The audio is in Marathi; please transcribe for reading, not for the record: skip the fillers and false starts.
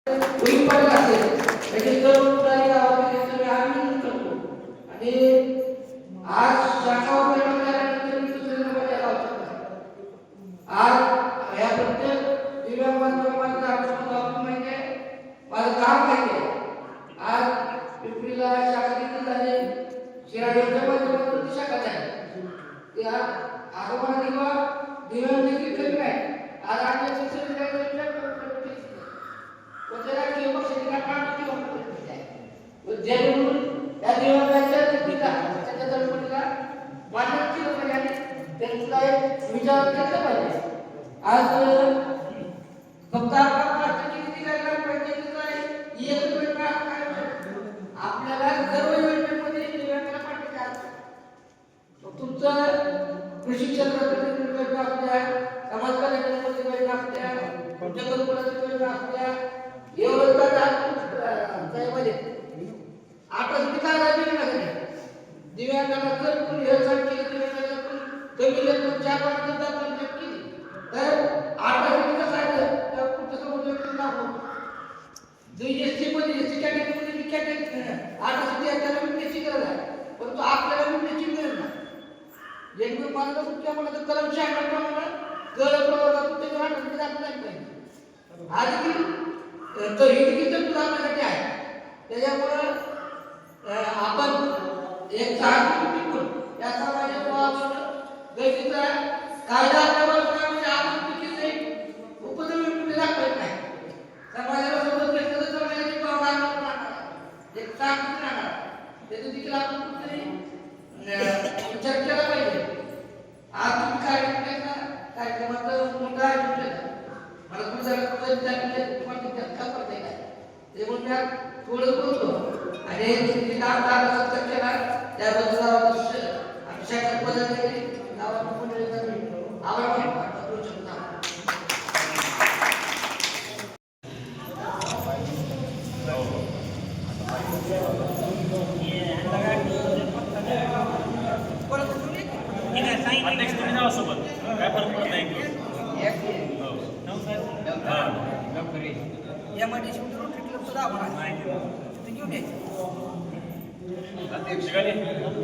होईल पडला असेल त्याचे सर्व पुढारी गावातील सगळे आम्ही करतो आणि आज शाखा उपक्रमानंतर मी दुसऱ्या नंबरच्या गावात आज या प्रत्येक दिव्यांग बांधवांना आपण माहिती आहे माझं काम माहिती आहे आज पिंपरीला शाखा देखील झाली शिराडेच्या माध्यमातून ती शाखा झाली त्या आगमन किंवा दिव्यांग देखील कमी नाही आज आपल्या शिक्षण राजकीय पक्षाची कामाची जेणेकरून या दिव्यांगाच्या व्यक्तीला त्याच्या जन्मला मान्य केलं पाहिजे आणि त्यांचा एक विचार केला पाहिजे आज फक्त आपण किती करायला पाहिजे एक योजना आपल्याला सर्व योजनेमध्ये दिव्यांगाला पाठवायचे असतात तुमचं कृषी क्षेत्रातील योजना असल्या समाज कल्याणामध्ये योजना असल्या तुमच्या घरकुलाची योजना असल्या एवढं त्यामध्ये आता तुम्ही काय लागले ना दिव्यांगाला जर कोणी हेळसांड केली दिव्यांगाला कमी लेखून 4 वर्षात दाखवून केली तर आता तुम्ही कसं आहे त्या पुढच्या समोर व्यक्ती दाखवून जो एसटी मध्ये एसटी कॅटेगरीमध्ये कॅटेगरी आता सध्या त्याला विटनेसची गरज आहे परंतु आपल्याला विटनेसची गरज नाही जेणेकरून मला तुमच्या मला तर कलम 96 प्रमाणे कर प्रवर्गातून त्याच्या वाटत दाखवला पाहिजे आधी तो हे देखील तर आपल्यासाठी आहे त्याच्यामुळं आपण एक चांगली टिकून या समाजात गरजेचं आहे कायदा आपल्यावर म्हणजे आपण देखील उपद्रवी दाखवत नाही समाजाला सोबत घेतलं तर समाजाची भावना राहणार एक चांगली राहणार त्याचं देखील आपण कुठेतरी विचार केला पाहिजे आज तुम्ही कार्यक्रमाचं मोठा आहे मला तुमच्या थोडं बोलतो आणि केला त्याबद्दल सोबत काय फरक पडत नाही यामध्ये सुद्धा घेऊन